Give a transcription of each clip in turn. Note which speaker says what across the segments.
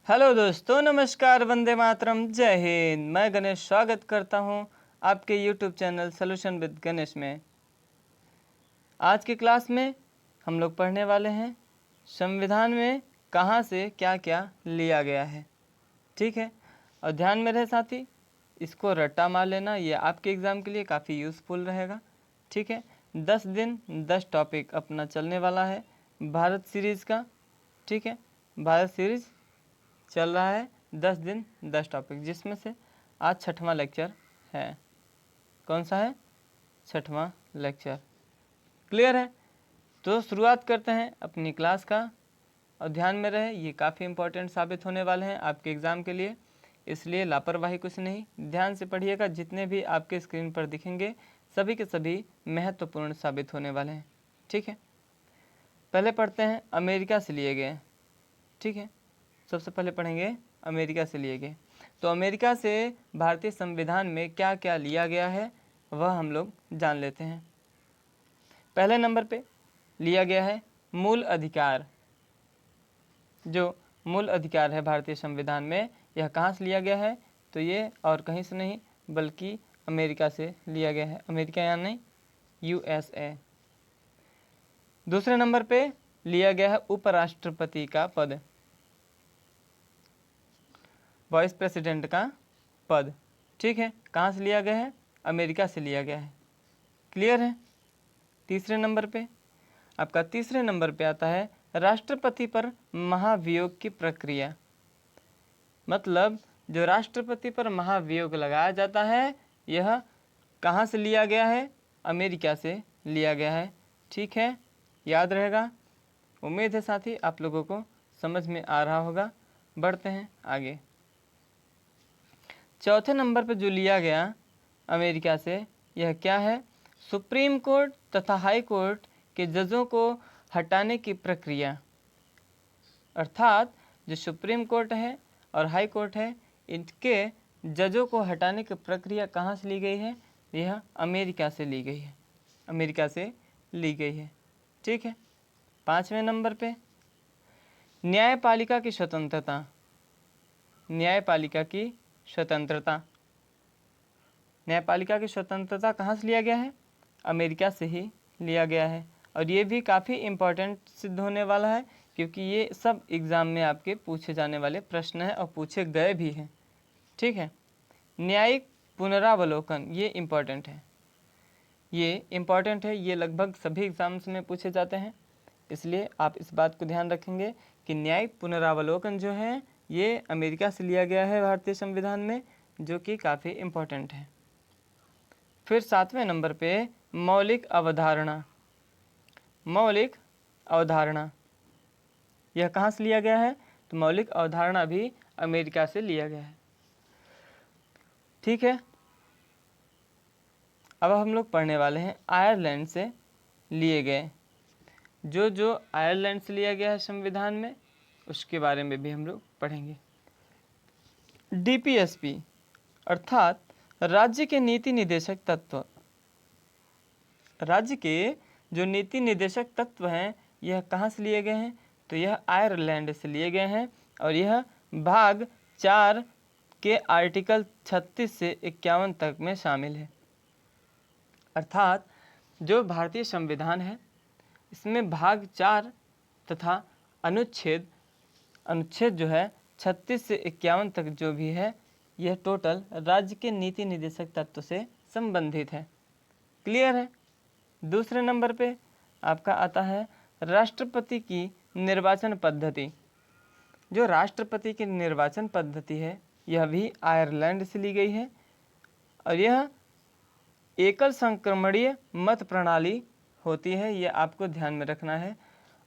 Speaker 1: Hello दोस्तों, नमस्कार, वंदे मातरम, जय हिंद। मैं गणेश स्वागत करता हूं आपके YouTube channel solution with Ganesh में। आज की क्लास में हम लोग पढ़ने वाले हैं संविधान में कहां से क्या क्या लिया गया है। ठीक है, और ध्यान में रहे साथी, इसको रट्टा मार लेना, ये आपके एग्ज़ाम के लिए काफ़ी यूज़फुल रहेगा। ठीक है, 10 दिन 10 टॉपिक अपना चलने वाला है भारत सीरीज़ का। ठीक है, भारत सीरीज़ चल रहा है 10 दिन 10 टॉपिक, जिसमें से आज 6वां लेक्चर है। कौन सा है? 6वां लेक्चर। क्लियर है? तो शुरुआत करते हैं अपनी क्लास का, और ध्यान में रहे ये काफ़ी इंपॉर्टेंट साबित होने वाले हैं आपके एग्ज़ाम के लिए, इसलिए लापरवाही कुछ नहीं, ध्यान से पढ़िएगा। जितने भी आपके स्क्रीन पर दिखेंगे सभी के सभी महत्वपूर्ण साबित होने वाले हैं। ठीक है, पहले पढ़ते हैं अमेरिका से लिए गए। ठीक है, सबसे पहले पढ़ेंगे अमेरिका से लिए गए। तो अमेरिका से भारतीय संविधान में क्या क्या लिया गया है वह हम लोग जान लेते हैं। पहले नंबर पे लिया गया है मूल अधिकार। जो मूल अधिकार है भारतीय संविधान में, यह कहाँ से लिया गया है? तो ये और कहीं से नहीं बल्कि अमेरिका से लिया गया है। अमेरिका यानी USA। दूसरे नंबर पे लिया गया है उपराष्ट्रपति का पद, वाइस प्रेसिडेंट का पद। ठीक है, कहाँ से लिया गया है? अमेरिका से लिया गया है। क्लियर है? तीसरे नंबर पे आपका तीसरे नंबर पे आता है राष्ट्रपति पर महाभियोग की प्रक्रिया। मतलब जो राष्ट्रपति पर महाभियोग लगाया जाता है, यह कहाँ से लिया गया है? अमेरिका से लिया गया है। ठीक है, याद रहेगा। उम्मीद है साथी आप लोगों को समझ में आ रहा होगा। बढ़ते हैं आगे। चौथे नंबर पर जो लिया गया अमेरिका से, यह क्या है? सुप्रीम कोर्ट तथा हाई कोर्ट के जजों को हटाने की प्रक्रिया। अर्थात जो सुप्रीम कोर्ट है और हाई कोर्ट है, इनके जजों को हटाने की प्रक्रिया कहाँ से ली गई है? यह अमेरिका से ली गई है। अमेरिका से ली गई है। ठीक है, पाँचवें नंबर पे न्यायपालिका की स्वतंत्रता। न्यायपालिका की स्वतंत्रता। न्यायपालिका की स्वतंत्रता कहाँ से लिया गया है? अमेरिका से ही लिया गया है। और ये भी काफ़ी इम्पोर्टेंट सिद्ध होने वाला है, क्योंकि ये सब एग्ज़ाम में आपके पूछे जाने वाले प्रश्न हैं और पूछे गए भी हैं। ठीक है, न्यायिक पुनरावलोकन, ये इम्पोर्टेंट है। ये लगभग सभी एग्ज़ाम्स में पूछे जाते हैं, इसलिए आप इस बात को ध्यान रखेंगे कि न्यायिक पुनरावलोकन जो है ये अमेरिका से लिया गया है भारतीय संविधान में, जो कि काफ़ी इम्पोर्टेंट है। फिर सातवें नंबर पे मौलिक अवधारणा। मौलिक अवधारणा यह कहाँ से लिया गया है? तो मौलिक अवधारणा भी अमेरिका से लिया गया है। ठीक है, अब हम लोग पढ़ने वाले हैं आयरलैंड से लिए गए। जो आयरलैंड से लिया गया है संविधान में, उसके बारे में भी हम लोग पढ़ेंगे। DPSP अर्थात राज्य के नीति निदेशक तत्व। राज्य के जो नीति निदेशक तत्व हैं, यह कहाँ से लिए गए हैं? तो यह आयरलैंड से लिए गए हैं, और यह भाग 4 के आर्टिकल 36 से 51 तक में शामिल है। अर्थात जो भारतीय संविधान है, इसमें भाग 4 तथा अनुच्छेद जो है 36 से 51 तक जो भी है, यह टोटल राज्य के नीति निदेशक तत्व से संबंधित है। क्लियर है? दूसरे नंबर पे आपका आता है राष्ट्रपति की निर्वाचन पद्धति। जो राष्ट्रपति की निर्वाचन पद्धति है, यह भी आयरलैंड से ली गई है, और यह एकल संक्रमणीय मत प्रणाली होती है, यह आपको ध्यान में रखना है,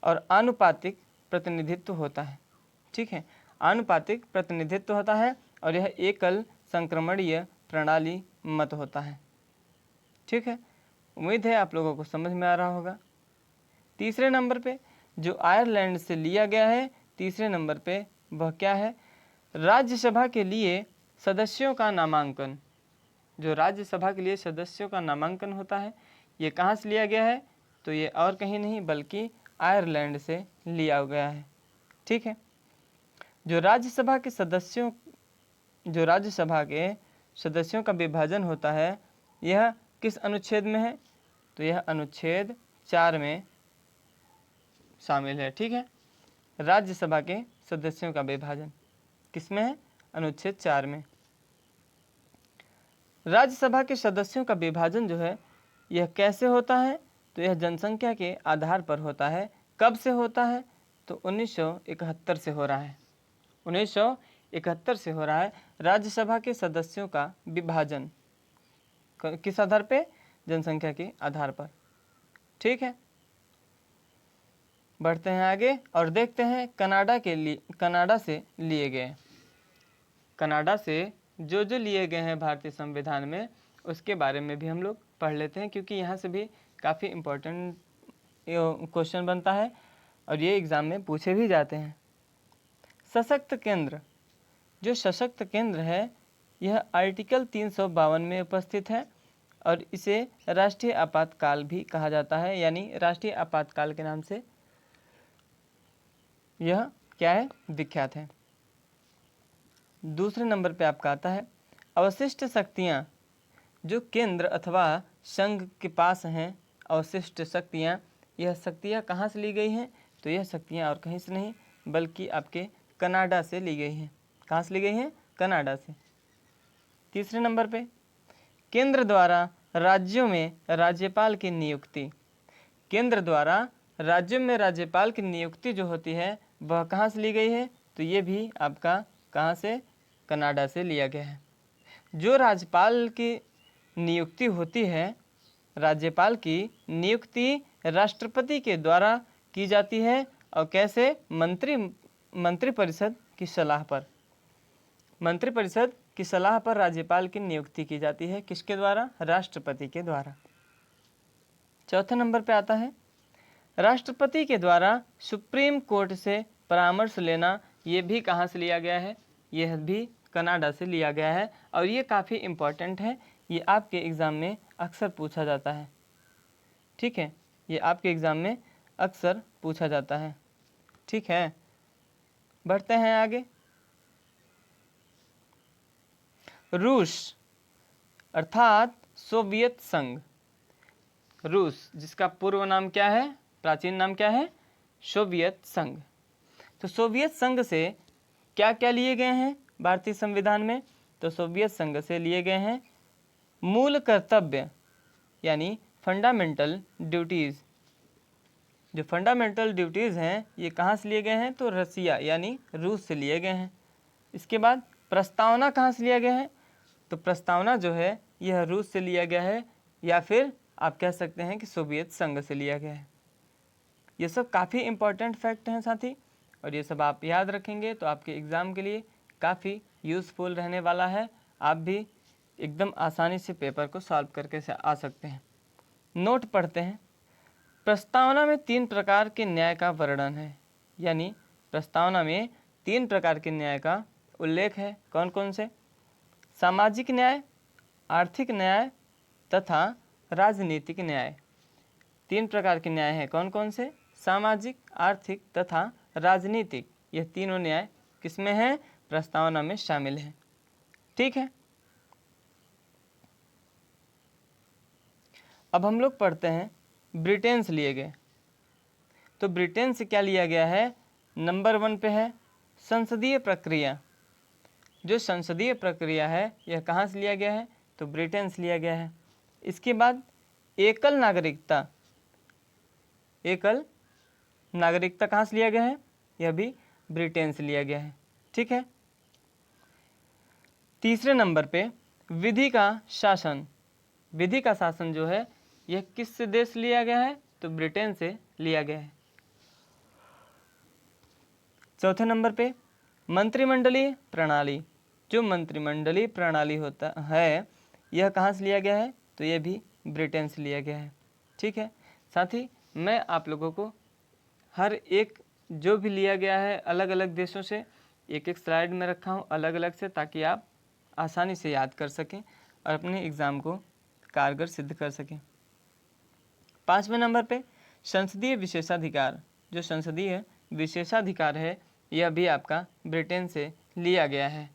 Speaker 1: और आनुपातिक प्रतिनिधित्व होता है। ठीक है, आनुपातिक प्रतिनिधित्व होता है, और यह एकल संक्रमणीय प्रणाली मत होता है। ठीक है, उम्मीद है आप लोगों को समझ में आ रहा होगा। तीसरे नंबर पे जो आयरलैंड से लिया गया है, तीसरे नंबर पे वह क्या है? राज्यसभा के लिए सदस्यों का नामांकन। जो राज्यसभा के लिए सदस्यों का नामांकन होता है, ये कहाँ से लिया गया है? तो ये और कहीं नहीं बल्कि आयरलैंड से लिया गया है। ठीक है, जो राज्यसभा के सदस्यों का विभाजन होता है यह किस अनुच्छेद में है? तो यह अनुच्छेद 4 में शामिल है। ठीक है, राज्यसभा के सदस्यों का विभाजन किस में है? अनुच्छेद 4 में। राज्यसभा के सदस्यों का विभाजन जो है यह कैसे होता है? तो यह जनसंख्या के आधार पर होता है। कब से होता है? तो 1971 से हो रहा है। 1971 से हो रहा है राज्यसभा के सदस्यों का विभाजन। किस आधार पे? जनसंख्या के आधार पर। ठीक है, बढ़ते हैं आगे और देखते हैं कनाडा से लिए गए, कनाडा से जो लिए गए हैं भारतीय संविधान में उसके बारे में भी हम लोग पढ़ लेते हैं, क्योंकि यहाँ से भी काफ़ी इम्पोर्टेंट क्वेश्चन बनता है और ये एग्ज़ाम में पूछे भी जाते हैं। सशक्त केंद्र, जो सशक्त केंद्र है यह आर्टिकल 352 में उपस्थित है और इसे राष्ट्रीय आपातकाल भी कहा जाता है, यानी राष्ट्रीय आपातकाल के नाम से यह क्या है? विख्यात है। दूसरे नंबर पे आपका आता है अवशिष्ट शक्तियाँ, जो केंद्र अथवा संघ के पास हैं। अवशिष्ट शक्तियाँ, यह शक्तियाँ कहाँ से ली गई हैं? तो यह शक्तियाँ और कहीं से नहीं बल्कि आपके कनाडा से ली गई हैं। कहाँ से ली गई हैं? कनाडा से। तीसरे नंबर पे केंद्र द्वारा राज्यों में राज्यपाल की नियुक्ति, केंद्र द्वारा राज्यों में राज्यपाल की नियुक्ति जो होती है वह कहाँ से ली गई है? तो ये भी आपका कहाँ से? कनाडा से लिया गया है। जो राज्यपाल की नियुक्ति होती है, राज्यपाल की नियुक्ति राष्ट्रपति के द्वारा की जाती है और कैसे? मंत्रिपरिषद की सलाह पर। मंत्रिपरिषद की सलाह पर राज्यपाल की नियुक्ति की जाती है। किसके द्वारा? राष्ट्रपति के द्वारा। चौथे नंबर पे आता है राष्ट्रपति के द्वारा सुप्रीम कोर्ट से परामर्श लेना। ये भी कहाँ से लिया गया है? यह भी कनाडा से लिया गया है और ये काफ़ी इम्पॉर्टेंट है। ये आपके एग्ज़ाम में अक्सर पूछा जाता है। ठीक है, ये आपके एग्ज़ाम में अक्सर पूछा जाता है। ठीक है, बढ़ते हैं आगे। रूस अर्थात सोवियत संघ, रूस जिसका पूर्व नाम क्या है? प्राचीन नाम क्या है? सोवियत संघ। तो सोवियत संघ से क्या क्या लिए गए हैं भारतीय संविधान में? तो सोवियत संघ से लिए गए हैं मूल कर्तव्य यानी फंडामेंटल ड्यूटीज़। जो फंडामेंटल ड्यूटीज़ हैं ये कहाँ से लिए गए हैं? तो रसिया यानी रूस से लिए गए हैं। इसके बाद प्रस्तावना कहाँ से लिया गया है? तो प्रस्तावना जो है यह रूस से लिया गया है या फिर आप कह सकते हैं कि सोवियत संघ से लिया गया है। ये सब काफ़ी इम्पोर्टेंट फैक्ट हैं साथी, और ये सब आप याद रखेंगे तो आपके एग्ज़ाम के लिए काफ़ी यूज़फुल रहने वाला है। आप भी एकदम आसानी से पेपर को सॉल्व करके से आ सकते हैं। नोट पढ़ते हैं। प्रस्तावना में 3 प्रकार के न्याय का वर्णन है, यानी प्रस्तावना में 3 प्रकार के न्याय का उल्लेख है। कौन कौन से? सामाजिक न्याय, आर्थिक न्याय तथा राजनीतिक न्याय। 3 प्रकार के न्याय हैं। कौन कौन से? सामाजिक, आर्थिक तथा राजनीतिक। यह तीनों न्याय किसमें हैं? प्रस्तावना में शामिल हैं। ठीक है, अब हम लोग पढ़ते हैं ब्रिटेन से लिए गए। तो ब्रिटेन से क्या लिया गया है? नंबर 1 पे है संसदीय प्रक्रिया। जो संसदीय प्रक्रिया है यह कहाँ से लिया गया है? तो ब्रिटेन से लिया गया है। इसके बाद एकल नागरिकता, एकल नागरिकता कहाँ से लिया गया है? यह भी ब्रिटेन से लिया गया है। ठीक है, तीसरे नंबर पे विधि का शासन। विधि का शासन जो है यह किस देश से लिया गया है? तो ब्रिटेन से लिया गया है। चौथे नंबर पे मंत्रिमंडलीय प्रणाली। जो मंत्रिमंडलीय प्रणाली होता है यह कहाँ से लिया गया है? तो यह भी ब्रिटेन से लिया गया है। ठीक है, साथ ही मैं आप लोगों को हर एक जो भी लिया गया है अलग अलग देशों से एक एक स्लाइड में रखा हूँ अलग अलग से, ताकि आप आसानी से याद कर सकें और अपने एग्ज़ाम को कारगर सिद्ध कर सकें। 5वें नंबर पे संसदीय विशेषाधिकार। जो संसदीय विशेषाधिकार है यह भी आपका ब्रिटेन से लिया गया है।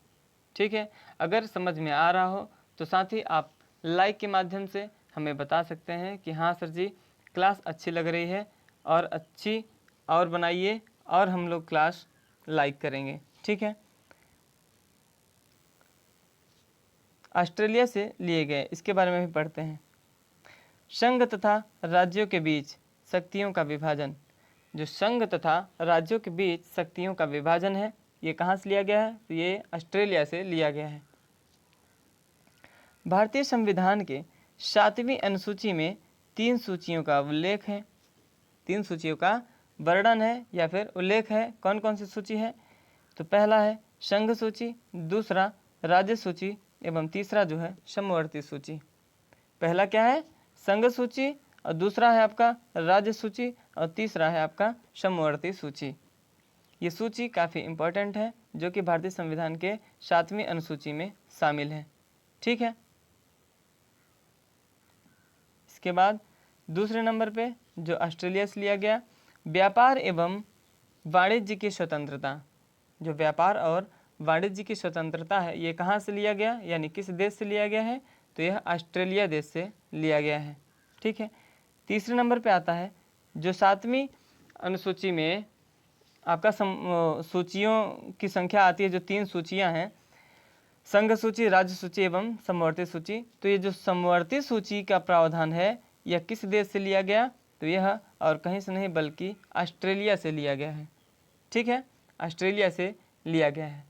Speaker 1: ठीक है, अगर समझ में आ रहा हो तो साथ ही आप लाइक के माध्यम से हमें बता सकते हैं कि हाँ सर जी क्लास अच्छी लग रही है और अच्छी और बनाइए और हम लोग क्लास लाइक करेंगे। ठीक है, ऑस्ट्रेलिया से लिए गए, इसके बारे में भी पढ़ते हैं। संघ तथा राज्यों के बीच शक्तियों का विभाजन। जो संघ तथा राज्यों के बीच शक्तियों का विभाजन है, ये कहाँ से लिया गया है? तो ये ऑस्ट्रेलिया से लिया गया है। भारतीय संविधान के 7वीं अनुसूची में 3 सूचियों का उल्लेख है, 3 सूचियों का वर्णन है या फिर उल्लेख है। कौन कौन सी सूची है? तो पहला है संघ सूची, दूसरा राज्य सूची एवं तीसरा जो है समवर्ती सूची। पहला क्या है? संघ सूची, और दूसरा है आपका राज्य सूची, और तीसरा है आपका समवर्ती सूची। ये सूची काफ़ी इम्पोर्टेंट है जो कि भारतीय संविधान के 7वीं अनुसूची में शामिल है। ठीक है, इसके बाद दूसरे नंबर पे जो ऑस्ट्रेलिया से लिया गया, व्यापार एवं वाणिज्य की स्वतंत्रता। जो व्यापार और वाणिज्य की स्वतंत्रता है, ये कहाँ से लिया गया, यानी किस देश से लिया गया है? तो यह ऑस्ट्रेलिया देश से लिया गया है। ठीक है, तीसरे नंबर पे आता है जो 7वीं अनुसूची में आपका सूचियों की संख्या आती है, जो 3 सूचियां हैं, संघ सूची, राज्य सूची एवं समवर्ती सूची। तो ये जो समवर्ती सूची का प्रावधान है, यह किस देश से लिया गया? तो यह और कहीं से नहीं बल्कि ऑस्ट्रेलिया से लिया गया है। ठीक है, ऑस्ट्रेलिया से लिया गया है।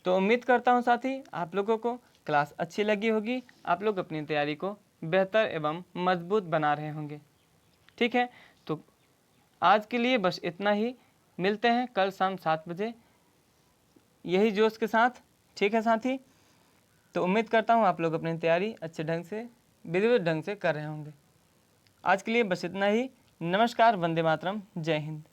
Speaker 1: तो उम्मीद करता हूँ साथी आप लोगों को क्लास अच्छी लगी होगी, आप लोग अपनी तैयारी को बेहतर एवं मजबूत बना रहे होंगे। ठीक है, तो आज के लिए बस इतना ही। मिलते हैं कल शाम 7 बजे यही जोश के साथ। ठीक है साथी, तो उम्मीद करता हूँ आप लोग अपनी तैयारी अच्छे ढंग से, विधिवत ढंग से कर रहे होंगे। आज के लिए बस इतना ही। नमस्कार, वंदे मातरम, जय हिंद।